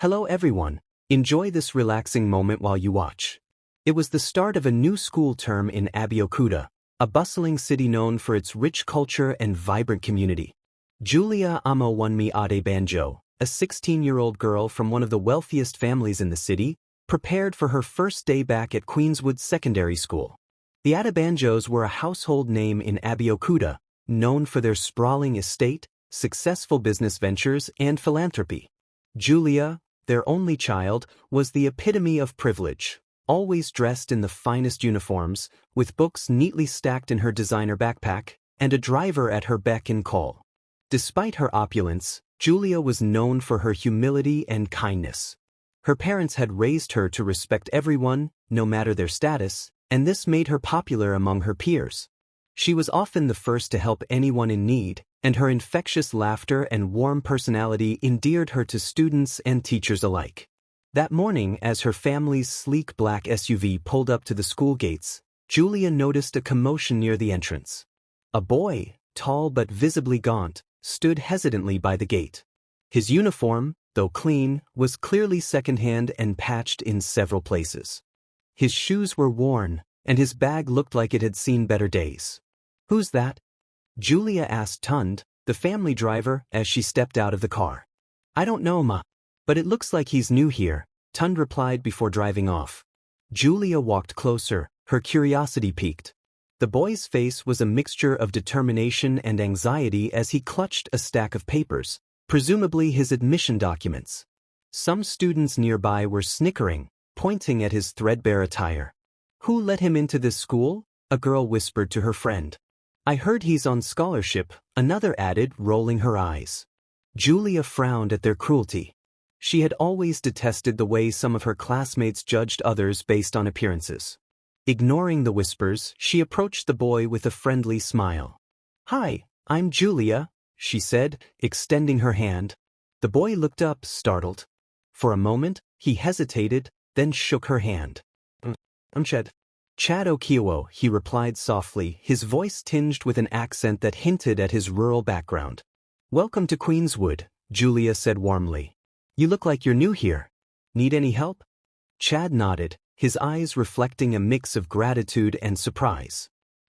Hello everyone. Enjoy this relaxing moment while you watch. It was the start of a new school term in Abeokuta, a bustling city known for its rich culture and vibrant community. Julia Adebanjo, a 16-year-old girl from one of the wealthiest families in the city, prepared for her first day back at Queenswood Secondary School. The Adebanjos were a household name in Abeokuta, known for their sprawling estate, successful business ventures, and philanthropy. Julia, their only child, was the epitome of privilege, always dressed in the finest uniforms, with books neatly stacked in her designer backpack, and a driver at her beck and call. Despite her opulence, Julia was known for her humility and kindness. Her parents had raised her to respect everyone, no matter their status, and this made her popular among her peers. She was often the first to help anyone in need, and her infectious laughter and warm personality endeared her to students and teachers alike. That morning, as her family's sleek black SUV pulled up to the school gates, Julia noticed a commotion near the entrance. A boy, tall but visibly gaunt, stood hesitantly by the gate. His uniform, though clean, was clearly secondhand and patched in several places. His shoes were worn, and his bag looked like it had seen better days. "Who's that?" Julia asked Tund, the family driver, as she stepped out of the car. "I don't know, Ma. But it looks like he's new here," Tund replied before driving off. Julia walked closer, her curiosity piqued. The boy's face was a mixture of determination and anxiety as he clutched a stack of papers, presumably his admission documents. Some students nearby were snickering, pointing at his threadbare attire. "Who let him into this school?" a girl whispered to her friend. "I heard he's on scholarship," another added, rolling her eyes. Julia frowned at their cruelty. She had always detested the way some of her classmates judged others based on appearances. Ignoring the whispers, she approached the boy with a friendly smile. "Hi, I'm Julia," she said, extending her hand. The boy looked up, startled. For a moment, he hesitated, then shook her hand. I'm Chad. "Chad Okiowo," he replied softly, his voice tinged with an accent that hinted at his rural background. "Welcome to Queenswood," Julia said warmly. "You look like you're new here. Need any help?" Chad nodded, his eyes reflecting a mix of gratitude and surprise.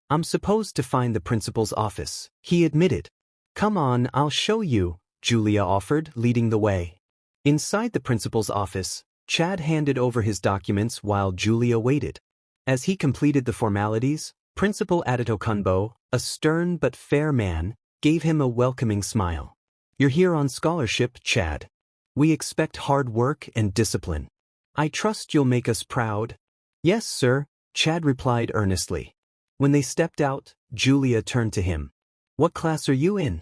"I'm supposed to find the principal's office," he admitted. "Come on, I'll show you," Julia offered, leading the way. Inside the principal's office, Chad handed over his documents while Julia waited. As he completed the formalities, Principal Adetokunbo, a stern but fair man, gave him a welcoming smile. "You're here on scholarship, Chad. We expect hard work and discipline. I trust you'll make us proud." "Yes, sir," Chad replied earnestly. When they stepped out, Julia turned to him. "What class are you in?"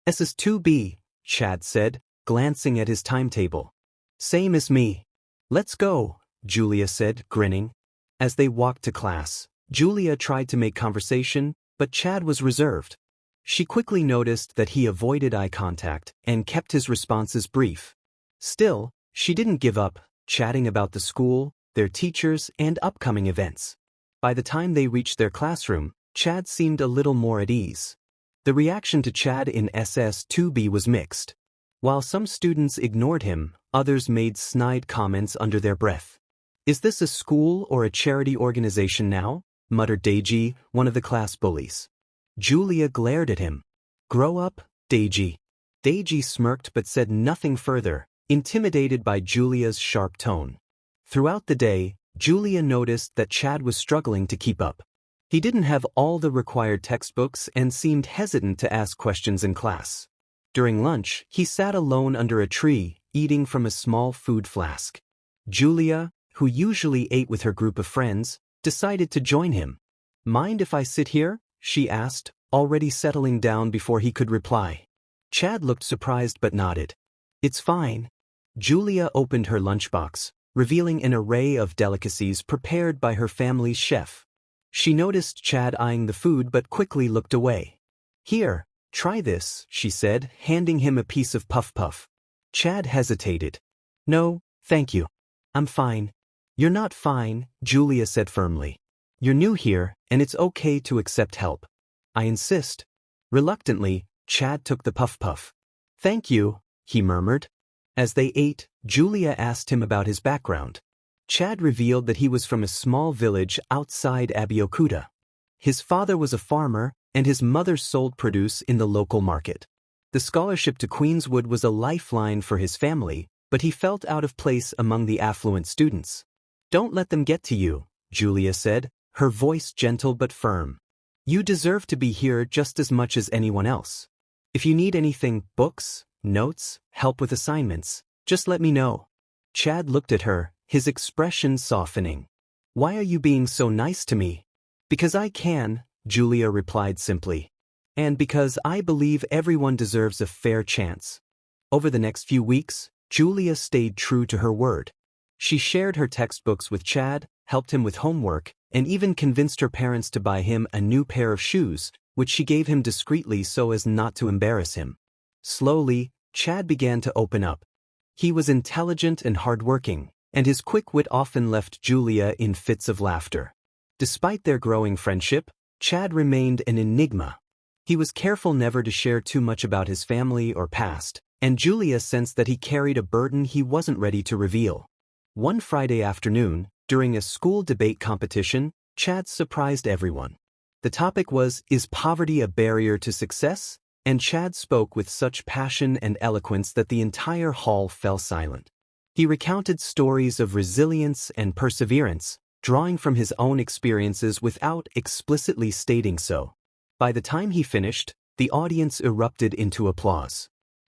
"SS2B, Chad said, glancing at his timetable. "Same as me." "Let's go," Julia said, grinning. As they walked to class, Julia tried to make conversation, but Chad was reserved. She quickly noticed that he avoided eye contact and kept his responses brief. Still, she didn't give up, chatting about the school, their teachers, and upcoming events. By the time they reached their classroom, Chad seemed a little more at ease. The reaction to Chad in SS2B was mixed. While some students ignored him, others made snide comments under their breath. "Is this a school or a charity organization now?" muttered Deji, one of the class bullies. Julia glared at him. "Grow up, Deji." Deji smirked but said nothing further, intimidated by Julia's sharp tone. Throughout the day, Julia noticed that Chad was struggling to keep up. He didn't have all the required textbooks and seemed hesitant to ask questions in class. During lunch, he sat alone under a tree, eating from a small food flask. Julia, who usually ate with her group of friends, decided to join him. "Mind if I sit here?" she asked, already settling down before he could reply. Chad looked surprised but nodded. "It's fine." Julia opened her lunchbox, revealing an array of delicacies prepared by her family's chef. She noticed Chad eyeing the food but quickly looked away. "Here, try this," she said, handing him a piece of puff puff. Chad hesitated. "No, thank you. I'm fine." "You're not fine," Julia said firmly. "You're new here, and it's okay to accept help." "I insist." Reluctantly, Chad took the puff puff. "Thank you," he murmured. As they ate, Julia asked him about his background. Chad revealed that he was from a small village outside Abeokuta. His father was a farmer, and his mother sold produce in the local market. The scholarship to Queenswood was a lifeline for his family, but he felt out of place among the affluent students. "Don't let them get to you," Julia said, her voice gentle but firm. "You deserve to be here just as much as anyone else. If you need anything, books, notes, help with assignments, just let me know." Chad looked at her, his expression softening. "Why are you being so nice to me?" "Because I can," Julia replied simply. "And because I believe everyone deserves a fair chance." Over the next few weeks, Julia stayed true to her word. She shared her textbooks with Chad, helped him with homework, and even convinced her parents to buy him a new pair of shoes, which she gave him discreetly so as not to embarrass him. Slowly, Chad began to open up. He was intelligent and hardworking, and his quick wit often left Julia in fits of laughter. Despite their growing friendship, Chad remained an enigma. He was careful never to share too much about his family or past, and Julia sensed that he carried a burden he wasn't ready to reveal. One Friday afternoon, during a school debate competition, Chad surprised everyone. The topic was, "Is poverty a barrier to success?" And Chad spoke with such passion and eloquence that the entire hall fell silent. He recounted stories of resilience and perseverance, drawing from his own experiences without explicitly stating so. By the time he finished, the audience erupted into applause.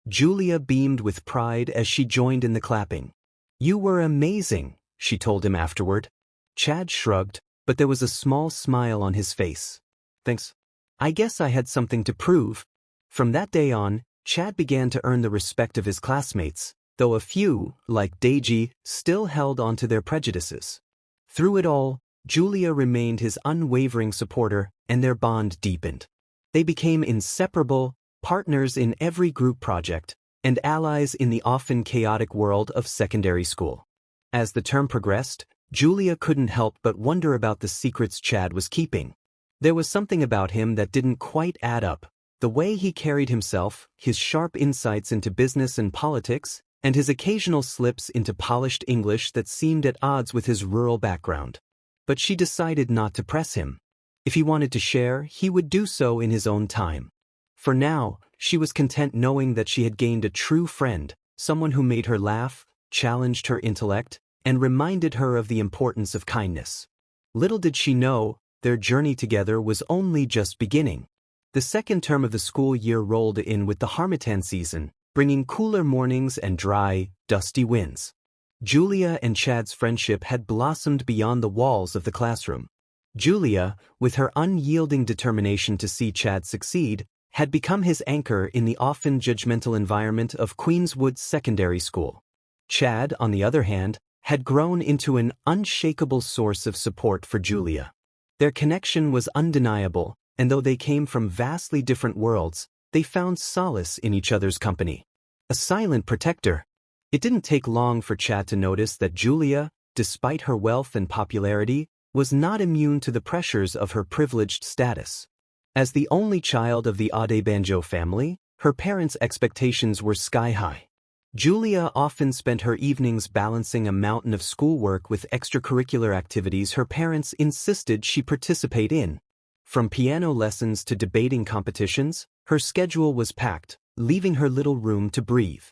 Julia beamed with pride as she joined in the clapping. "You were amazing," she told him afterward. Chad shrugged, but there was a small smile on his face. "Thanks. I guess I had something to prove." From that day on, Chad began to earn the respect of his classmates, though a few, like Deji, still held on to their prejudices. Through it all, Julia remained his unwavering supporter, and their bond deepened. They became inseparable, partners in every group project, and allies in the often chaotic world of secondary school. As the term progressed, Julia couldn't help but wonder about the secrets Chad was keeping. There was something about him that didn't quite add up. The way he carried himself, his sharp insights into business and politics, and his occasional slips into polished English that seemed at odds with his rural background. But she decided not to press him. If he wanted to share, he would do so in his own time. For now, she was content knowing that she had gained a true friend, someone who made her laugh, challenged her intellect, and reminded her of the importance of kindness. Little did she know, their journey together was only just beginning. The second term of the school year rolled in with the harmattan season, bringing cooler mornings and dry, dusty winds. Julia and Chad's friendship had blossomed beyond the walls of the classroom. Julia, with her unyielding determination to see Chad succeed, had become his anchor in the often judgmental environment of Queenswood Secondary School. Chad, on the other hand, had grown into an unshakable source of support for Julia. Their connection was undeniable, and though they came from vastly different worlds, they found solace in each other's company. A silent protector. It didn't take long for Chad to notice that Julia, despite her wealth and popularity, was not immune to the pressures of her privileged status. As the only child of the Adebanjo family, her parents' expectations were sky-high. Julia often spent her evenings balancing a mountain of schoolwork with extracurricular activities her parents insisted she participate in. From piano lessons to debating competitions, her schedule was packed, leaving her little room to breathe.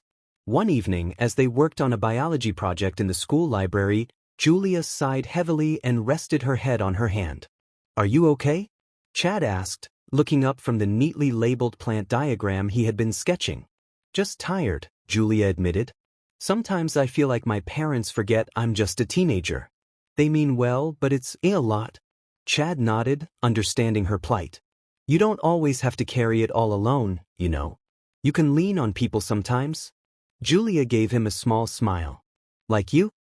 One evening, as they worked on a biology project in the school library, Julia sighed heavily and rested her head on her hand. "Are you okay?" Chad asked, looking up from the neatly labeled plant diagram he had been sketching. "Just tired," Julia admitted. "Sometimes I feel like my parents forget I'm just a teenager. They mean well, but it's a lot." Chad nodded, understanding her plight. "You don't always have to carry it all alone, you know. You can lean on people sometimes." Julia gave him a small smile. "Like you?"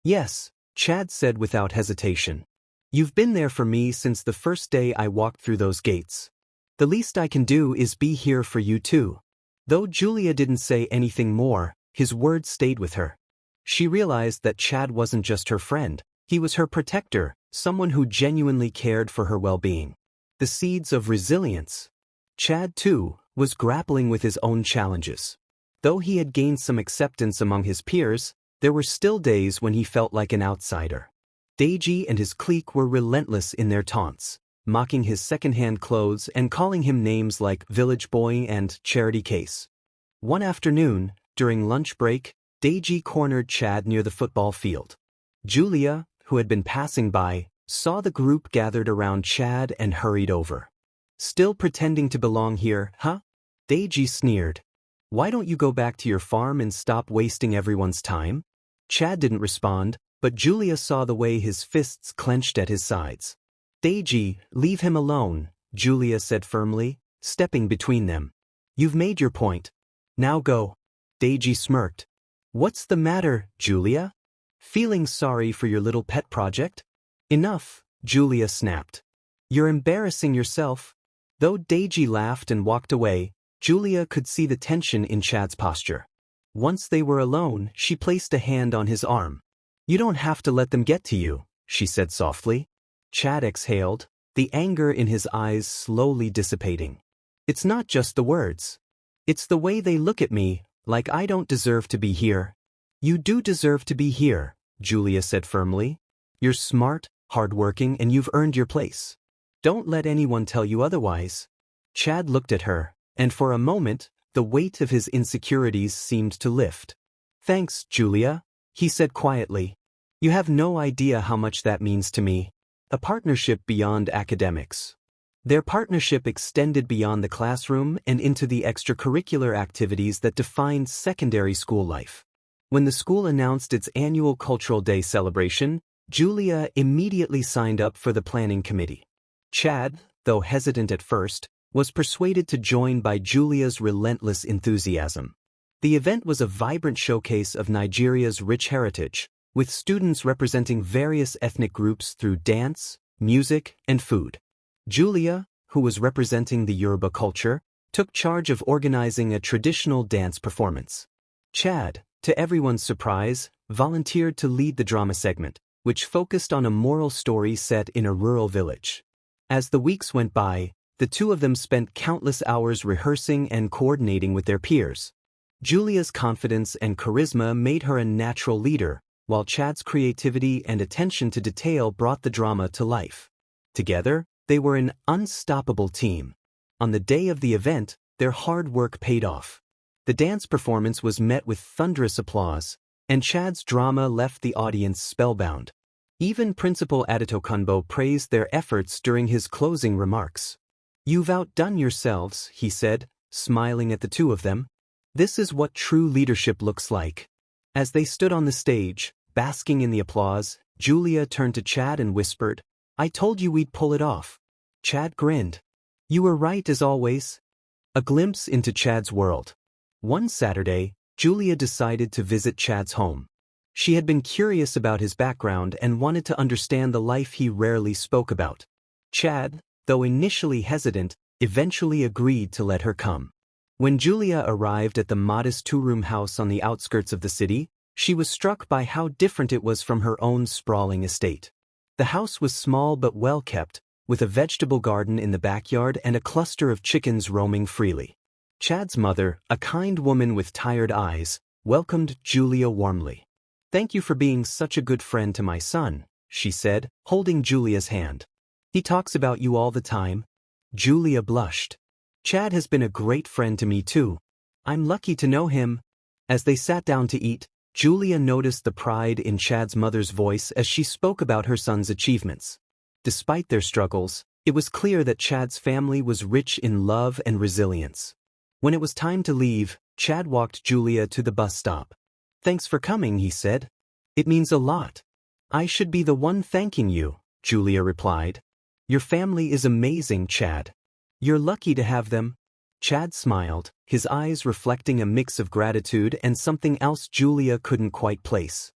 "Yes," Chad said without hesitation. "You've been there for me since the first day I walked through those gates. The least I can do is be here for you too." Though Julia didn't say anything more, his words stayed with her. She realized that Chad wasn't just her friend, he was her protector, someone who genuinely cared for her well-being. The seeds of resilience. Chad, too, was grappling with his own challenges. Though he had gained some acceptance among his peers, there were still days when he felt like an outsider. Deji and his clique were relentless in their taunts, mocking his second-hand clothes and calling him names like village boy and charity case. One afternoon, during lunch break, Deji cornered Chad near the football field. Julia, who had been passing by, saw the group gathered around Chad and hurried over. "Still pretending to belong here, huh?" Deji sneered. "Why don't you go back to your farm and stop wasting everyone's time?" Chad didn't respond, but Julia saw the way his fists clenched at his sides. "Deji, leave him alone," Julia said firmly, stepping between them. "You've made your point. Now go." Deji smirked. "What's the matter, Julia? Feeling sorry for your little pet project?" "Enough," Julia snapped. "You're embarrassing yourself." Though Deji laughed and walked away, Julia could see the tension in Chad's posture. Once they were alone, she placed a hand on his arm. "You don't have to let them get to you," she said softly. Chad exhaled, the anger in his eyes slowly dissipating. "It's not just the words. It's the way they look at me, like I don't deserve to be here." "You do deserve to be here," Julia said firmly. "You're smart, hardworking, and you've earned your place. Don't let anyone tell you otherwise." Chad looked at her, and for a moment, the weight of his insecurities seemed to lift. "Thanks, Julia," he said quietly. "You have no idea how much that means to me. A partnership beyond academics." Their partnership extended beyond the classroom and into the extracurricular activities that defined secondary school life. When the school announced its annual Cultural Day celebration, Julia immediately signed up for the planning committee. Chad, though hesitant at first, was persuaded to join by Julia's relentless enthusiasm. The event was a vibrant showcase of Nigeria's rich heritage, with students representing various ethnic groups through dance, music, and food. Julia, who was representing the Yoruba culture, took charge of organizing a traditional dance performance. Chad, to everyone's surprise, volunteered to lead the drama segment, which focused on a moral story set in a rural village. As the weeks went by, the two of them spent countless hours rehearsing and coordinating with their peers. Julia's confidence and charisma made her a natural leader, while Chad's creativity and attention to detail brought the drama to life. Together, they were an unstoppable team. On the day of the event, their hard work paid off. The dance performance was met with thunderous applause, and Chad's drama left the audience spellbound. Even Principal Adetokunbo praised their efforts during his closing remarks. "You've outdone yourselves," he said, smiling at the two of them. "This is what true leadership looks like." As they stood on the stage, basking in the applause, Julia turned to Chad and whispered, "I told you we'd pull it off." Chad grinned. "You were right as always." A glimpse into Chad's world. One Saturday, Julia decided to visit Chad's home. She had been curious about his background and wanted to understand the life he rarely spoke about. Chad, though initially hesitant, eventually agreed to let her come. When Julia arrived at the modest two-room house on the outskirts of the city, she was struck by how different it was from her own sprawling estate. The house was small but well-kept, with a vegetable garden in the backyard and a cluster of chickens roaming freely. Chad's mother, a kind woman with tired eyes, welcomed Julia warmly. "Thank you for being such a good friend to my son," she said, holding Julia's hand. "He talks about you all the time." Julia blushed. "Chad has been a great friend to me too. I'm lucky to know him." As they sat down to eat, Julia noticed the pride in Chad's mother's voice as she spoke about her son's achievements. Despite their struggles, it was clear that Chad's family was rich in love and resilience. When it was time to leave, Chad walked Julia to the bus stop. "Thanks for coming," he said. "It means a lot." "I should be the one thanking you," Julia replied. "Your family is amazing, Chad. You're lucky to have them." Chad smiled, his eyes reflecting a mix of gratitude and something else Julia couldn't quite place.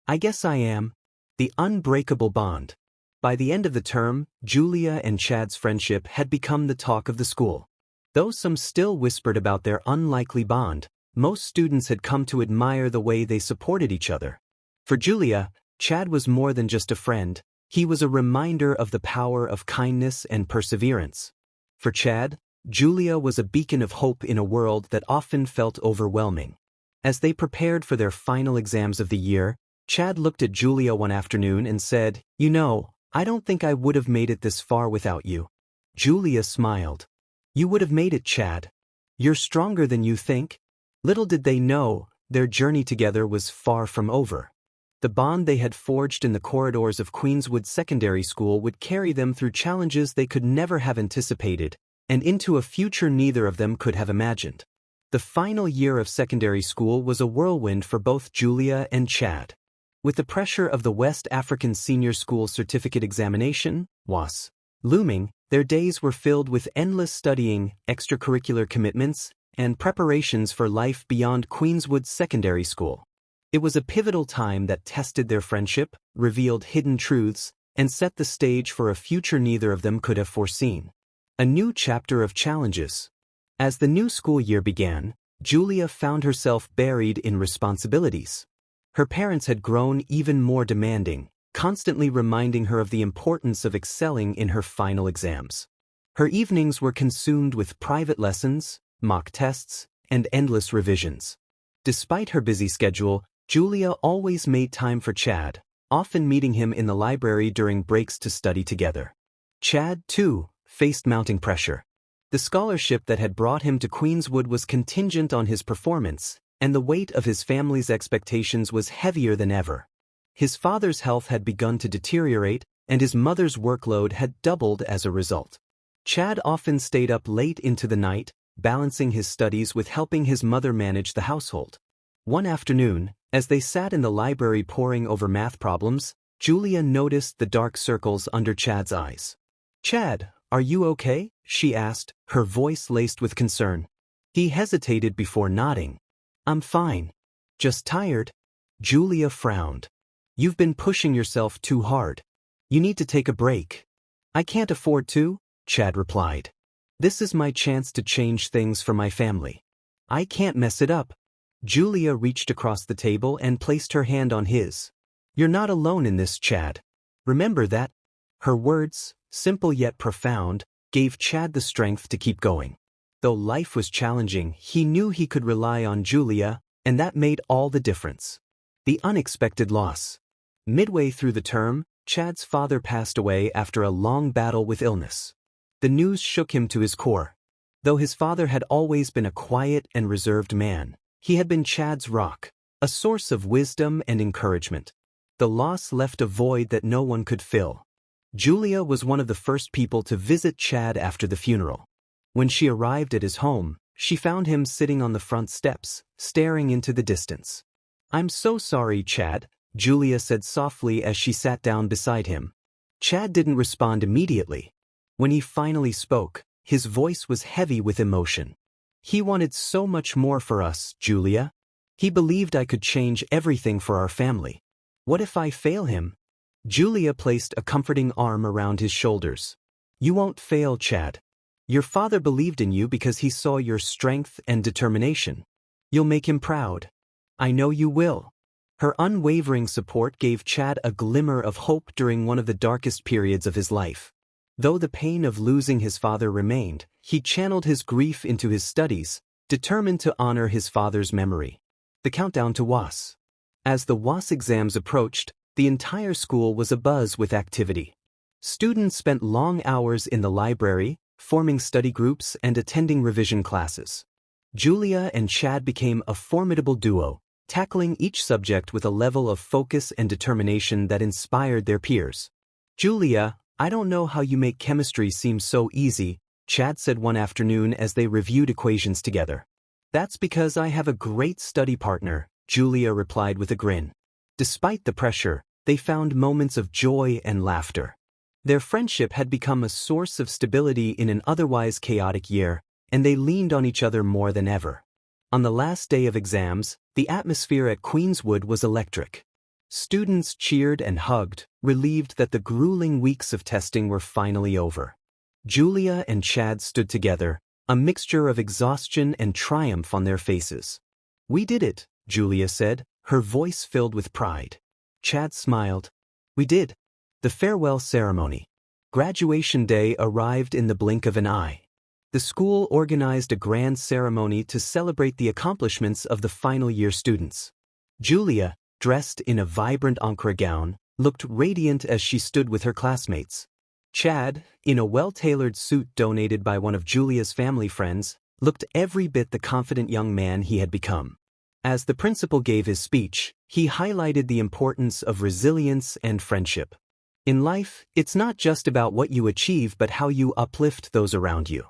"I guess I am." The unbreakable bond. By the end of the term, Julia and Chad's friendship had become the talk of the school. Though some still whispered about their unlikely bond, most students had come to admire the way they supported each other. For Julia, Chad was more than just a friend, he was a reminder of the power of kindness and perseverance. For Chad, Julia was a beacon of hope in a world that often felt overwhelming. As they prepared for their final exams of the year, Chad looked at Julia one afternoon and said, "You know, I don't think I would have made it this far without you." Julia smiled. "You would have made it, Chad. You're stronger than you think." Little did they know, their journey together was far from over. The bond they had forged in the corridors of Queenswood Secondary School would carry them through challenges they could never have anticipated, and into a future neither of them could have imagined. The final year of secondary school was a whirlwind for both Julia and Chad. With the pressure of the West African Senior School Certificate Examination, WAS, looming, their days were filled with endless studying, extracurricular commitments, and preparations for life beyond Queenswood Secondary School. It was a pivotal time that tested their friendship, revealed hidden truths, and set the stage for a future neither of them could have foreseen. A new chapter of challenges. As the new school year began, Julia found herself buried in responsibilities. Her parents had grown even more demanding, constantly reminding her of the importance of excelling in her final exams. Her evenings were consumed with private lessons, mock tests, and endless revisions. Despite her busy schedule, Julia always made time for Chad, often meeting him in the library during breaks to study together. Chad, too, faced mounting pressure. The scholarship that had brought him to Queenswood was contingent on his performance, and the weight of his family's expectations was heavier than ever. His father's health had begun to deteriorate, and his mother's workload had doubled as a result. Chad often stayed up late into the night, balancing his studies with helping his mother manage the household. One afternoon, as they sat in the library poring over math problems, Julia noticed the dark circles under Chad's eyes. "Chad, are you okay?" she asked, her voice laced with concern. He hesitated before nodding. "I'm fine. Just tired." Julia frowned. "You've been pushing yourself too hard. You need to take a break." "I can't afford to," Chad replied. "This is my chance to change things for my family. I can't mess it up." Julia reached across the table and placed her hand on his. "You're not alone in this, Chad. Remember that." Her words, simple yet profound, gave Chad the strength to keep going. Though life was challenging, he knew he could rely on Julia, and that made all the difference. The unexpected loss. Midway through the term, Chad's father passed away after a long battle with illness. The news shook him to his core. Though his father had always been a quiet and reserved man, he had been Chad's rock, a source of wisdom and encouragement. The loss left a void that no one could fill. Julia was one of the first people to visit Chad after the funeral. When she arrived at his home, she found him sitting on the front steps, staring into the distance. "I'm so sorry, Chad," Julia said softly as she sat down beside him. Chad didn't respond immediately. When he finally spoke, his voice was heavy with emotion. "He wanted so much more for us, Julia. He believed I could change everything for our family. What if I fail him?" Julia placed a comforting arm around his shoulders. "You won't fail, Chad. Your father believed in you because he saw your strength and determination. You'll make him proud. I know you will." Her unwavering support gave Chad a glimmer of hope during one of the darkest periods of his life. Though the pain of losing his father remained, he channeled his grief into his studies, determined to honor his father's memory. The countdown to WAS. As the WAS exams approached, the entire school was abuzz with activity. Students spent long hours in the library, forming study groups and attending revision classes. Julia and Chad became a formidable duo, tackling each subject with a level of focus and determination that inspired their peers. "Julia, I don't know how you make chemistry seem so easy," Chad said one afternoon as they reviewed equations together. "That's because I have a great study partner," Julia replied with a grin. Despite the pressure, they found moments of joy and laughter. Their friendship had become a source of stability in an otherwise chaotic year, and they leaned on each other more than ever. On the last day of exams, the atmosphere at Queenswood was electric. Students cheered and hugged, relieved that the grueling weeks of testing were finally over. Julia and Chad stood together, a mixture of exhaustion and triumph on their faces. "We did it," Julia said, her voice filled with pride. Chad smiled. "We did." The farewell ceremony. Graduation day arrived in the blink of an eye. the school organized a grand ceremony to celebrate the accomplishments of the final year students. Julia, dressed in a vibrant ochre gown, looked radiant as she stood with her classmates. Chad, in a well-tailored suit donated by one of Julia's family friends, looked every bit the confident young man he had become. As the principal gave his speech, he highlighted the importance of resilience and friendship. In life, it's not just about what you achieve but how you uplift those around you.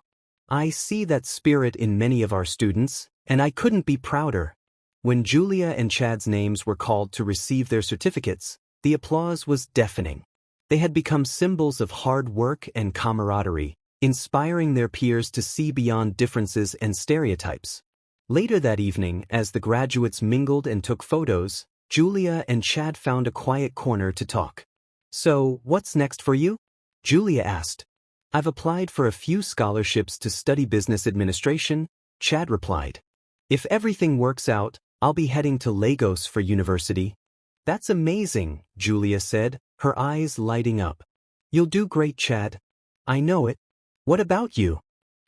I see that spirit in many of our students, and I couldn't be prouder. When Julia and Chad's names were called to receive their certificates, the applause was deafening. They had become symbols of hard work and camaraderie, inspiring their peers to see beyond differences and stereotypes. Later that evening, as the graduates mingled and took photos, Julia and Chad found a quiet corner to talk. "So, what's next for you?" Julia asked. "I've applied for a few scholarships to study business administration," Chad replied. "If everything works out, I'll be heading to Lagos for university." "That's amazing," Julia said, her eyes lighting up. "You'll do great, Chad. I know it." "What about you?"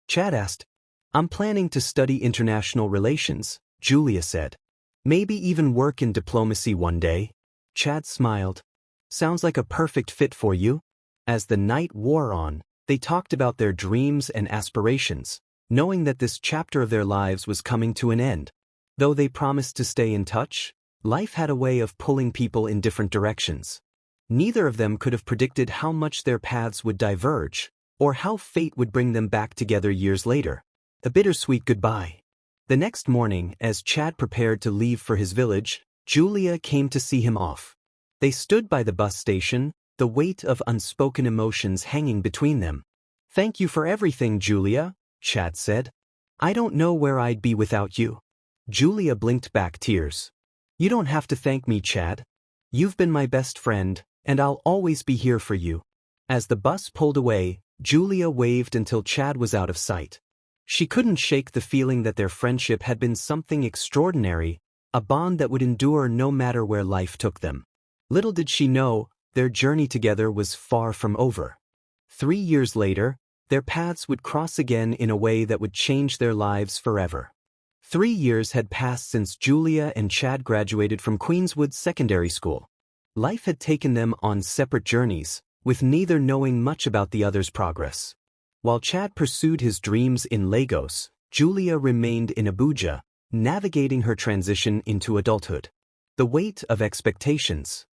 Chad asked. "I'm planning to study international relations," Julia said. "Maybe even work in diplomacy one day." Chad smiled. "Sounds like a perfect fit for you." As the night wore on, they talked about their dreams and aspirations, knowing that this chapter of their lives was coming to an end. Though they promised to stay in touch, life had a way of pulling people in different directions. Neither of them could have predicted how much their paths would diverge, or how fate would bring them back together years later. A bittersweet goodbye. The next morning, as Chad prepared to leave for his village, Julia came to see him off. They stood by the bus station, the weight of unspoken emotions hanging between them. "Thank you for everything, Julia," Chad said. "I don't know where I'd be without you." Julia blinked back tears. "You don't have to thank me, Chad. You've been my best friend, and I'll always be here for you." As the bus pulled away, Julia waved until Chad was out of sight. She couldn't shake the feeling that their friendship had been something extraordinary, a bond that would endure no matter where life took them. Little did she know, their journey together was far from over. 3 years later, their paths would cross again in a way that would change their lives forever. 3 years had passed since Julia and Chad graduated from Queenswood Secondary School. Life had taken them on separate journeys, with neither knowing much about the other's progress. While Chad pursued his dreams in Lagos, Julia remained in Abuja, navigating her transition into adulthood. The weight of expectations.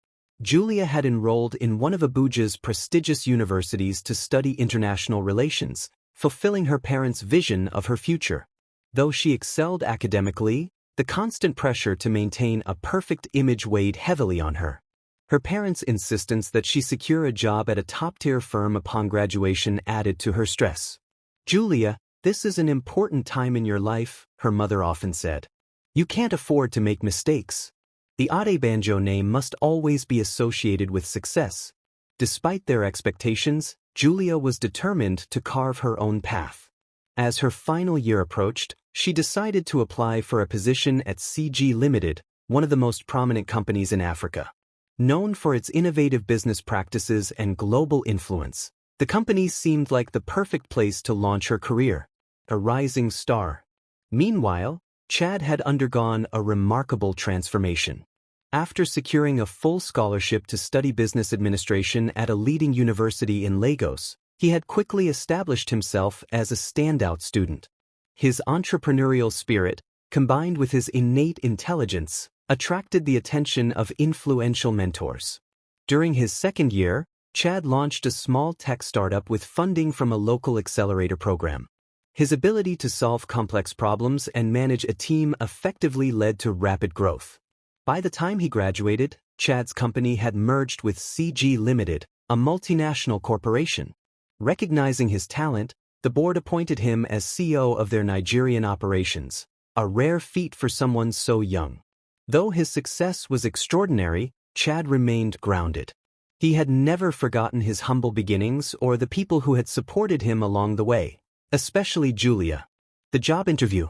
Julia had enrolled in one of Abuja's prestigious universities to study international relations, fulfilling her parents' vision of her future. Though she excelled academically, the constant pressure to maintain a perfect image weighed heavily on her. Her parents' insistence that she secure a job at a top-tier firm upon graduation added to her stress. "Julia, this is an important time in your life," her mother often said. "You can't afford to make mistakes. The Adebanjo name must always be associated with success." Despite their expectations, Julia was determined to carve her own path. As her final year approached, she decided to apply for a position at CG Limited, one of the most prominent companies in Africa. Known for its innovative business practices and global influence, the company seemed like the perfect place to launch her career. A rising star. Meanwhile, Chad had undergone a remarkable transformation. After securing a full scholarship to study business administration at a leading university in Lagos, he had quickly established himself as a standout student. His entrepreneurial spirit, combined with his innate intelligence, attracted the attention of influential mentors. During his second year, Chad launched a small tech startup with funding from a local accelerator program. His ability to solve complex problems and manage a team effectively led to rapid growth. By the time he graduated, Chad's company had merged with CG Limited, a multinational corporation. Recognizing his talent, the board appointed him as CEO of their Nigerian operations, a rare feat for someone so young. Though his success was extraordinary, Chad remained grounded. He had never forgotten his humble beginnings or the people who had supported him along the way, especially Julia. The job interview.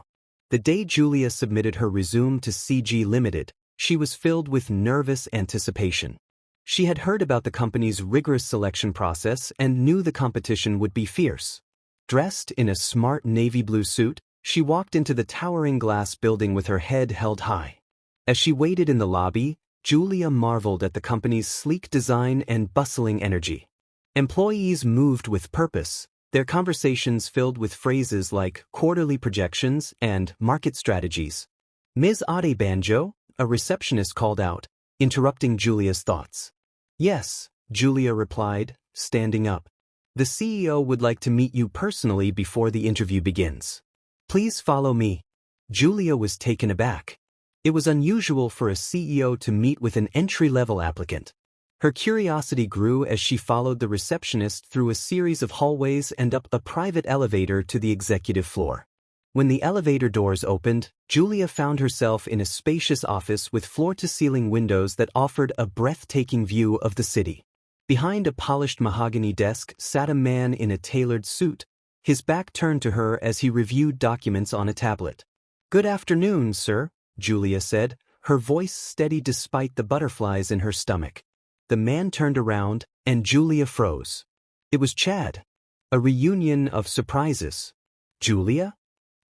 The day Julia submitted her resume to CG Limited, she was filled with nervous anticipation. She had heard about the company's rigorous selection process and knew the competition would be fierce. Dressed in a smart navy blue suit, she walked into the towering glass building with her head held high. As she waited in the lobby, Julia marveled at the company's sleek design and bustling energy. Employees moved with purpose, their conversations filled with phrases like quarterly projections and market strategies. Ms. Adebanjo, a receptionist, called out, interrupting Julia's thoughts. Yes, Julia replied, standing up. The CEO would like to meet you personally before the interview begins. Please follow me. Julia was taken aback. It was unusual for a CEO to meet with an entry-level applicant. Her curiosity grew as she followed the receptionist through a series of hallways and up a private elevator to the executive floor. When the elevator doors opened, Julia found herself in a spacious office with floor-to-ceiling windows that offered a breathtaking view of the city. Behind a polished mahogany desk sat a man in a tailored suit, his back turned to her as he reviewed documents on a tablet. Good afternoon, sir, Julia said, her voice steady despite the butterflies in her stomach. The man turned around, and Julia froze. It was Chad. A reunion of surprises. Julia?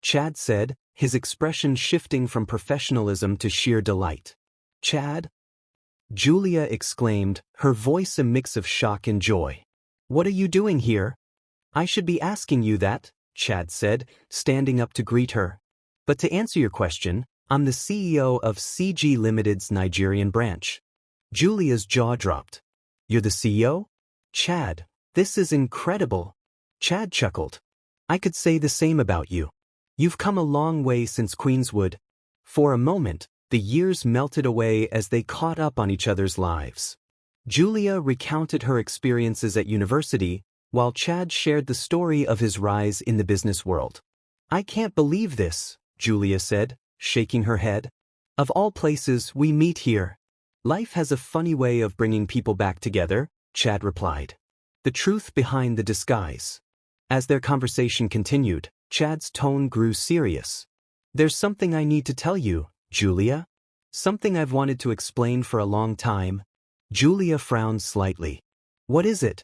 Chad said, his expression shifting from professionalism to sheer delight. Chad? Julia exclaimed, her voice a mix of shock and joy. What are you doing here? I should be asking you that, Chad said, standing up to greet her. But to answer your question, I'm the CEO of CG Limited's Nigerian branch. Julia's jaw dropped. You're the CEO? Chad, this is incredible. Chad chuckled. I could say the same about you. You've come a long way since Queenswood. For a moment, the years melted away as they caught up on each other's lives. Julia recounted her experiences at university, while Chad shared the story of his rise in the business world. I can't believe this, Julia said, shaking her head. Of all places, we meet here. Life has a funny way of bringing people back together, Chad replied. The truth behind the disguise. As their conversation continued, Chad's tone grew serious. There's something I need to tell you, Julia. Something I've wanted to explain for a long time. Julia frowned slightly. What is it?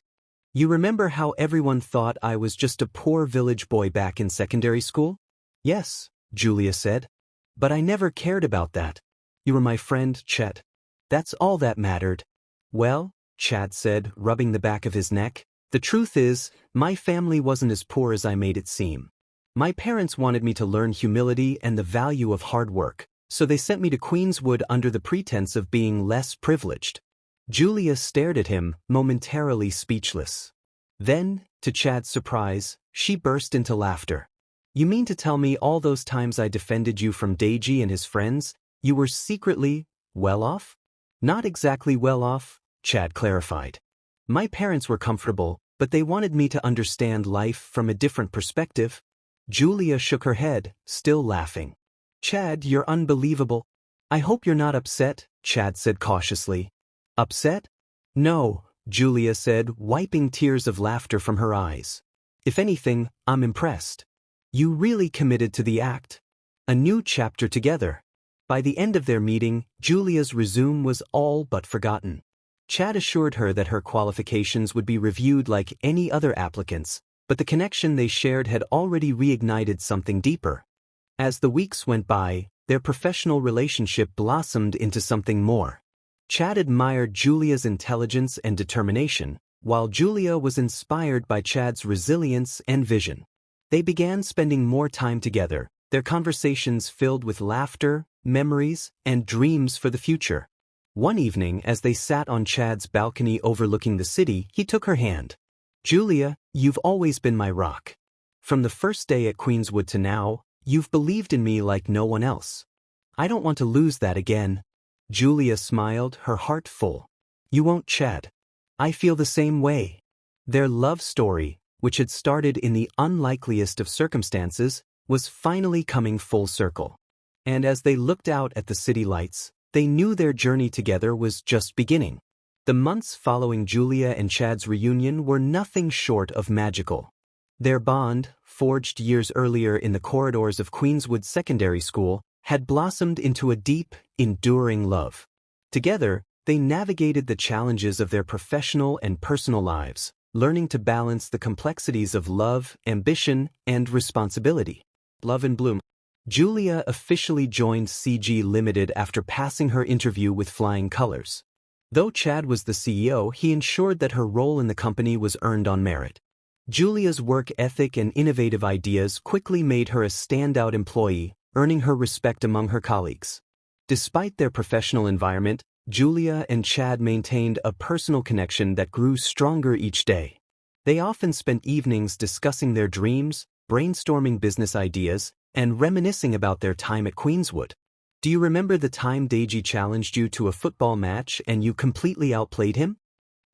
You remember how everyone thought I was just a poor village boy back in secondary school? Yes, Julia said. But I never cared about that. You were my friend, Chet. That's all that mattered. Well, Chad said, rubbing the back of his neck, the truth is, my family wasn't as poor as I made it seem. My parents wanted me to learn humility and the value of hard work, so they sent me to Queenswood under the pretense of being less privileged. Julia stared at him, momentarily speechless. Then, to Chad's surprise, she burst into laughter. You mean to tell me all those times I defended you from Deji and his friends, you were secretly well off? Not exactly well off, Chad clarified. My parents were comfortable, but they wanted me to understand life from a different perspective. Julia shook her head, still laughing. Chad, you're unbelievable. I hope you're not upset, Chad said cautiously. Upset? No, Julia said, wiping tears of laughter from her eyes. If anything, I'm impressed. You really committed to the act. A new chapter together. By the end of their meeting, Julia's resume was all but forgotten. Chad assured her that her qualifications would be reviewed like any other applicants, but the connection they shared had already reignited something deeper. As the weeks went by, their professional relationship blossomed into something more. Chad admired Julia's intelligence and determination, while Julia was inspired by Chad's resilience and vision. They began spending more time together, their conversations filled with laughter, memories, and dreams for the future. One evening, as they sat on Chad's balcony overlooking the city, he took her hand. Julia, you've always been my rock. From the first day at Queenswood to now, you've believed in me like no one else. I don't want to lose that again. Julia smiled, her heart full. You won't, Chad. I feel the same way. Their love story, which had started in the unlikeliest of circumstances, was finally coming full circle. And as they looked out at the city lights, they knew their journey together was just beginning. The months following Julia and Chad's reunion were nothing short of magical. Their bond, forged years earlier in the corridors of Queenswood Secondary School, had blossomed into a deep, enduring love. Together, they navigated the challenges of their professional and personal lives, learning to balance the complexities of love, ambition, and responsibility. Love and bloom. Julia officially joined CG Limited after passing her interview with flying colors. Though Chad was the CEO, he ensured that her role in the company was earned on merit. Julia's work ethic and innovative ideas quickly made her a standout employee, earning her respect among her colleagues. Despite their professional environment, Julia and Chad maintained a personal connection that grew stronger each day. They often spent evenings discussing their dreams, brainstorming business ideas, and reminiscing about their time at Queenswood. Do you remember the time Deji challenged you to a football match and you completely outplayed him?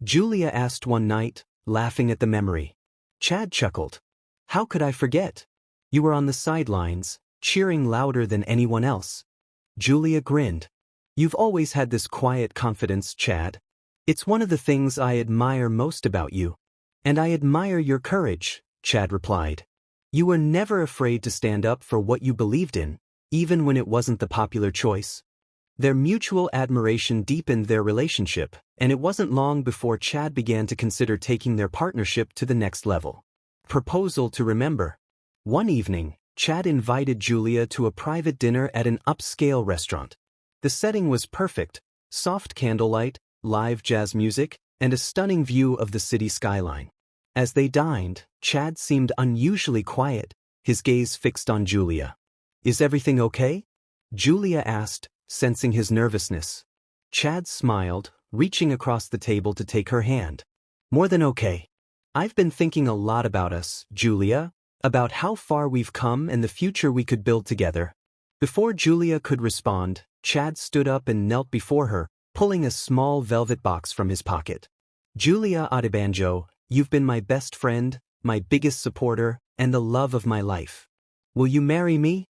Julia asked one night, laughing at the memory. Chad chuckled. How could I forget? You were on the sidelines, cheering louder than anyone else. Julia grinned. You've always had this quiet confidence, Chad. It's one of the things I admire most about you. And I admire your courage, Chad replied. You were never afraid to stand up for what you believed in, even when it wasn't the popular choice. Their mutual admiration deepened their relationship, and it wasn't long before Chad began to consider taking their partnership to the next level. Proposal to remember. One evening, Chad invited Julia to a private dinner at an upscale restaurant. The setting was perfect: soft candlelight, live jazz music, and a stunning view of the city skyline. As they dined, Chad seemed unusually quiet, his gaze fixed on Julia. Is everything okay? Julia asked, sensing his nervousness. Chad smiled, reaching across the table to take her hand. More than okay. I've been thinking a lot about us, Julia, about how far we've come and the future we could build together. Before Julia could respond, Chad stood up and knelt before her, pulling a small velvet box from his pocket. Julia Adebanjo, you've been my best friend, my biggest supporter, and the love of my life. Will you marry me?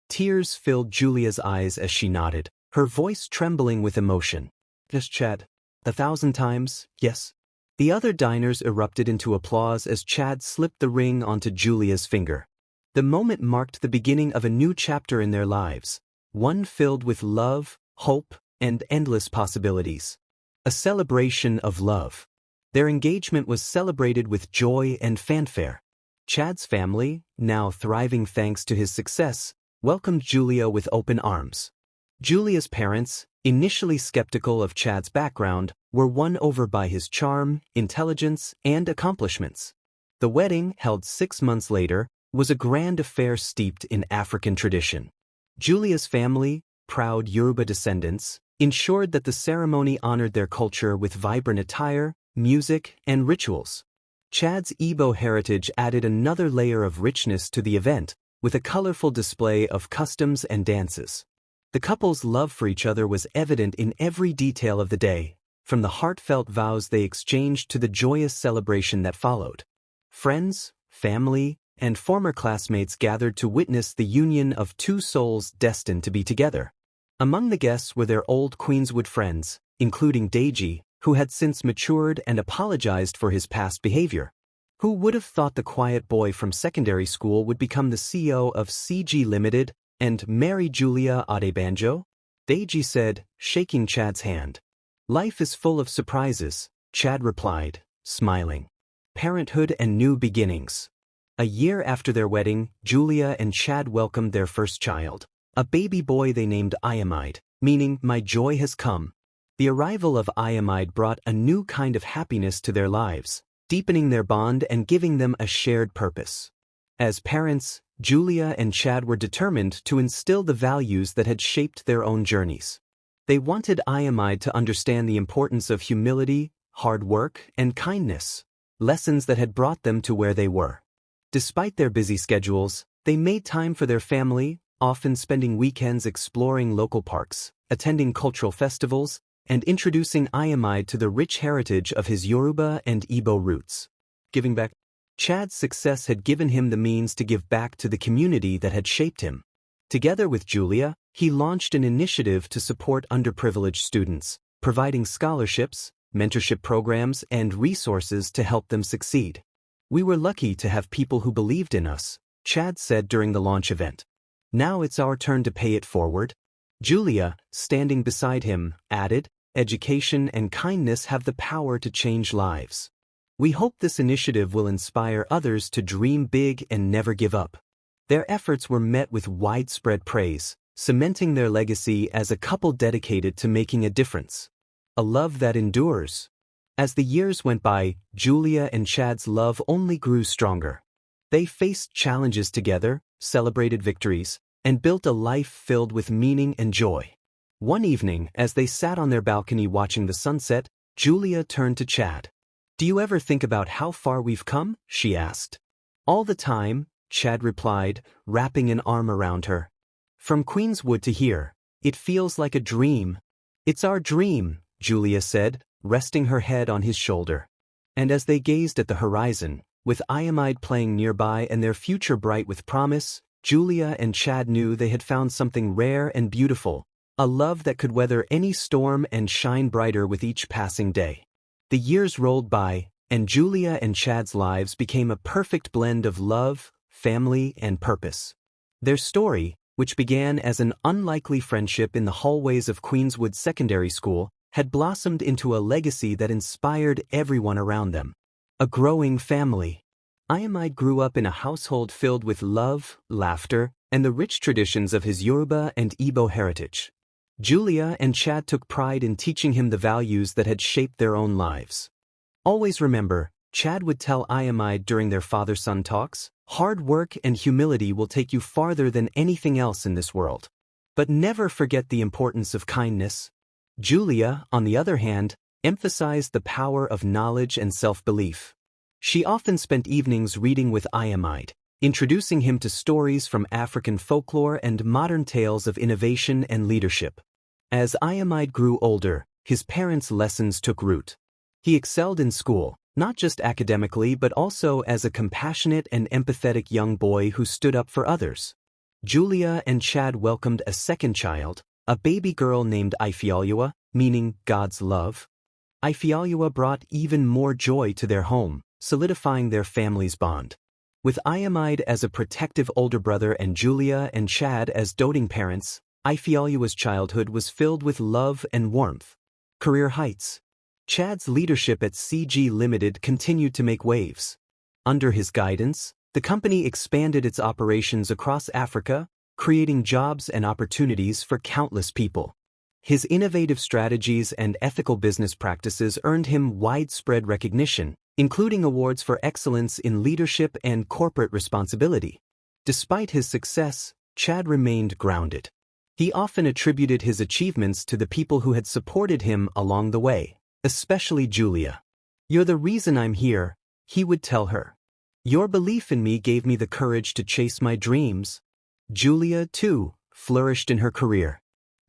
Tears filled Julia's eyes as she nodded, her voice trembling with emotion. Yes, Chad. 1,000 times, yes. The other diners erupted into applause as Chad slipped the ring onto Julia's finger. The moment marked the beginning of a new chapter in their lives, one filled with love, hope, and endless possibilities. A celebration of love. Their engagement was celebrated with joy and fanfare. Chad's family, now thriving thanks to his success, welcomed Julia with open arms. Julia's parents, initially skeptical of Chad's background, were won over by his charm, intelligence, and accomplishments. The wedding, held 6 months later, was a grand affair steeped in African tradition. Julia's family, proud Yoruba descendants, ensured that the ceremony honored their culture with vibrant attire, music, and rituals. Chad's Igbo heritage added another layer of richness to the event, with a colorful display of customs and dances. The couple's love for each other was evident in every detail of the day, from the heartfelt vows they exchanged to the joyous celebration that followed. Friends, family, and former classmates gathered to witness the union of two souls destined to be together. Among the guests were their old Queenswood friends, including Deji, who had since matured and apologized for his past behavior. Who would have thought the quiet boy from secondary school would become the CEO of CG Limited and marry Julia Adebanjo? Deji said, shaking Chad's hand. Life is full of surprises, Chad replied, smiling. Parenthood and new beginnings. A year after their wedding, Julia and Chad welcomed their first child, a baby boy they named Iamide, meaning my joy has come. The arrival of Iamide brought a new kind of happiness to their lives, deepening their bond and giving them a shared purpose. As parents, Julia and Chad were determined to instill the values that had shaped their own journeys. They wanted Iamide to understand the importance of humility, hard work, and kindness, lessons that had brought them to where they were. Despite their busy schedules, they made time for their family, often spending weekends exploring local parks, attending cultural festivals, and introducing Iamide to the rich heritage of his Yoruba and Igbo roots. Giving back. Chad's success had given him the means to give back to the community that had shaped him. Together with Julia, he launched an initiative to support underprivileged students, providing scholarships, mentorship programs, and resources to help them succeed. We were lucky to have people who believed in us, Chad said during the launch event. Now it's our turn to pay it forward. Julia, standing beside him, added, education and kindness have the power to change lives. We hope this initiative will inspire others to dream big and never give up. Their efforts were met with widespread praise, cementing their legacy as a couple dedicated to making a difference. A love that endures. As the years went by, Julia and Chad's love only grew stronger. They faced challenges together, celebrated victories, and built a life filled with meaning and joy. One evening, as they sat on their balcony watching the sunset, Julia turned to Chad. "Do you ever think about how far we've come?" she asked. "All the time," Chad replied, wrapping an arm around her. "From Queenswood to here, it feels like a dream." "It's our dream," Julia said, resting her head on his shoulder. And as they gazed at the horizon, with Iamide playing nearby and their future bright with promise, Julia and Chad knew they had found something rare and beautiful, a love that could weather any storm and shine brighter with each passing day. The years rolled by, and Julia and Chad's lives became a perfect blend of love, family, and purpose. Their story, which began as an unlikely friendship in the hallways of Queenswood Secondary School, had blossomed into a legacy that inspired everyone around them. A growing family. Iamide grew up in a household filled with love, laughter, and the rich traditions of his Yoruba and Igbo heritage. Julia and Chad took pride in teaching him the values that had shaped their own lives. "Always remember," Chad would tell Iamide during their father-son talks, "hard work and humility will take you farther than anything else in this world. But never forget the importance of kindness." Julia, on the other hand, emphasized the power of knowledge and self-belief. She often spent evenings reading with Iamide, introducing him to stories from African folklore and modern tales of innovation and leadership. As Iamide grew older, his parents' lessons took root. He excelled in school, not just academically but also as a compassionate and empathetic young boy who stood up for others. Julia and Chad welcomed a second child, a baby girl named Ifeoluwa, meaning God's love. Ifeoluwa brought even more joy to their home, solidifying their family's bond. With Iamide as a protective older brother and Julia and Chad as doting parents, Ifeoluwa's childhood was filled with love and warmth. Career heights. Chad's leadership at CG Limited continued to make waves. Under his guidance, the company expanded its operations across Africa, creating jobs and opportunities for countless people. His innovative strategies and ethical business practices earned him widespread recognition, including awards for excellence in leadership and corporate responsibility. Despite his success, Chad remained grounded. He often attributed his achievements to the people who had supported him along the way, especially Julia. "You're the reason I'm here," he would tell her. "Your belief in me gave me the courage to chase my dreams." Julia, too, flourished in her career.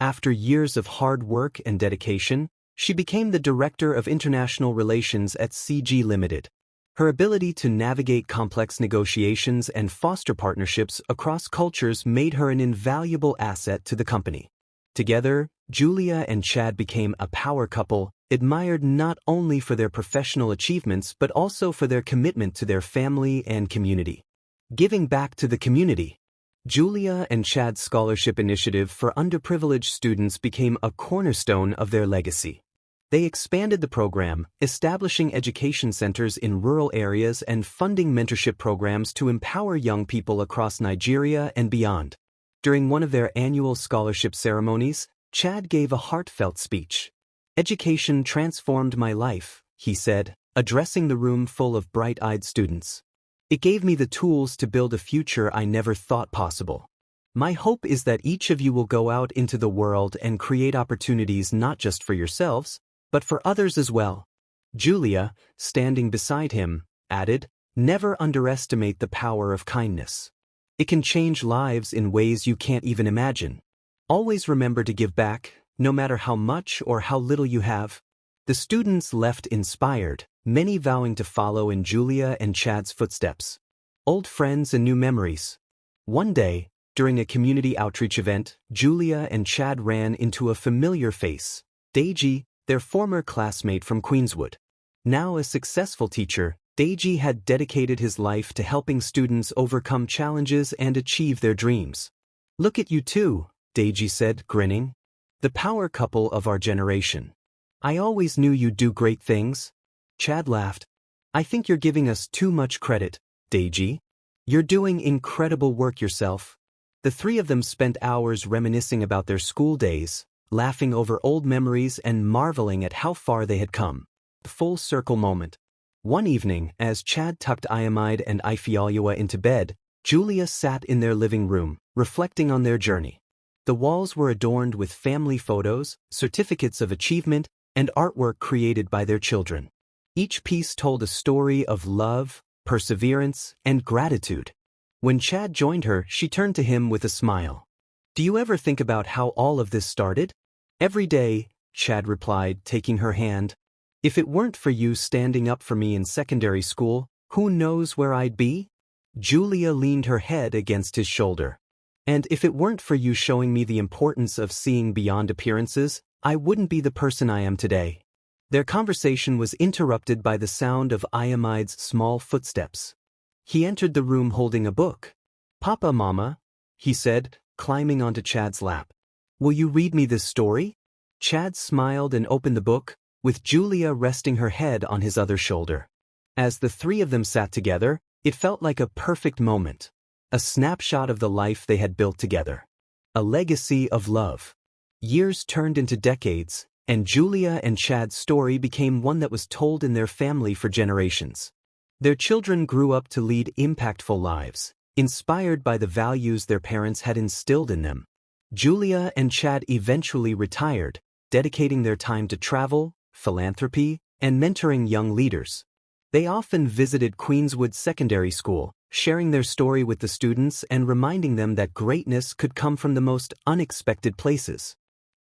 After years of hard work and dedication, she became the Director of International Relations at CG Limited. Her ability to navigate complex negotiations and foster partnerships across cultures made her an invaluable asset to the company. Together, Julia and Chad became a power couple, admired not only for their professional achievements but also for their commitment to their family and community. Giving back to the community. Julia and Chad's scholarship initiative for underprivileged students became a cornerstone of their legacy. They expanded the program, establishing education centers in rural areas and funding mentorship programs to empower young people across Nigeria and beyond. During one of their annual scholarship ceremonies, Chad gave a heartfelt speech. "Education transformed my life," he said, addressing the room full of bright-eyed students. "It gave me the tools to build a future I never thought possible. My hope is that each of you will go out into the world and create opportunities not just for yourselves, but for others as well." Julia, standing beside him, added, "Never underestimate the power of kindness. It can change lives in ways you can't even imagine. Always remember to give back, no matter how much or how little you have." The students left inspired, many vowing to follow in Julia and Chad's footsteps. Old friends and new memories. One day, during a community outreach event, Julia and Chad ran into a familiar face, Deji, their former classmate from Queenswood. Now a successful teacher, Deji had dedicated his life to helping students overcome challenges and achieve their dreams. "Look at you two," Deji said, grinning. "The power couple of our generation. I always knew you'd do great things." Chad laughed. I think you're giving us too much credit, Deji. You're doing incredible work yourself. The three of them spent hours reminiscing about their school days, laughing over old memories and marveling at how far they had come. Full circle moment. One evening, as Chad tucked Iamide and Ifeoluwa into bed, Julia sat in their living room, reflecting on their journey. The walls were adorned with family photos, certificates of achievement, and artwork created by their children. Each piece told a story of love, perseverance, and gratitude. When Chad joined her, she turned to him with a smile. "Do you ever think about how all of this started?" "Every day," Chad replied, taking her hand. "If it weren't for you standing up for me in secondary school, who knows where I'd be?" Julia leaned her head against his shoulder. "And if it weren't for you showing me the importance of seeing beyond appearances, I wouldn't be the person I am today." Their conversation was interrupted by the sound of Iamide's small footsteps. He entered the room holding a book. "Papa, Mama," he said, climbing onto Chad's lap. "Will you read me this story?" Chad smiled and opened the book, with Julia resting her head on his other shoulder. As the three of them sat together, it felt like a perfect moment. A snapshot of the life they had built together. A legacy of love. Years turned into decades, and Julia and Chad's story became one that was told in their family for generations. Their children grew up to lead impactful lives, inspired by the values their parents had instilled in them. Julia and Chad eventually retired, dedicating their time to travel, philanthropy, and mentoring young leaders. They often visited Queenswood Secondary School, sharing their story with the students and reminding them that greatness could come from the most unexpected places.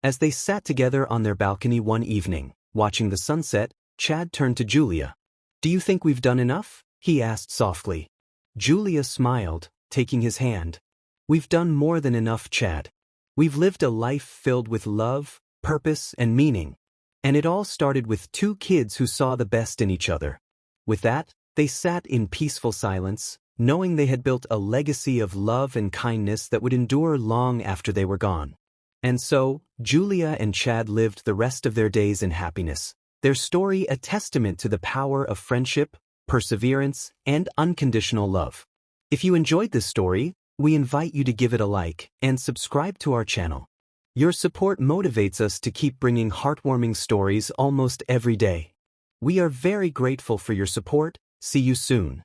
As they sat together on their balcony one evening, watching the sunset, Chad turned to Julia. "Do you think we've done enough?" he asked softly. Julia smiled, taking his hand. "We've done more than enough, Chad. We've lived a life filled with love, purpose, and meaning. And it all started with two kids who saw the best in each other." With that, they sat in peaceful silence, knowing they had built a legacy of love and kindness that would endure long after they were gone. And so, Julia and Chad lived the rest of their days in happiness, their story a testament to the power of friendship, perseverance, and unconditional love. If you enjoyed this story, we invite you to give it a like and subscribe to our channel. Your support motivates us to keep bringing heartwarming stories almost every day. We are very grateful for your support. See you soon.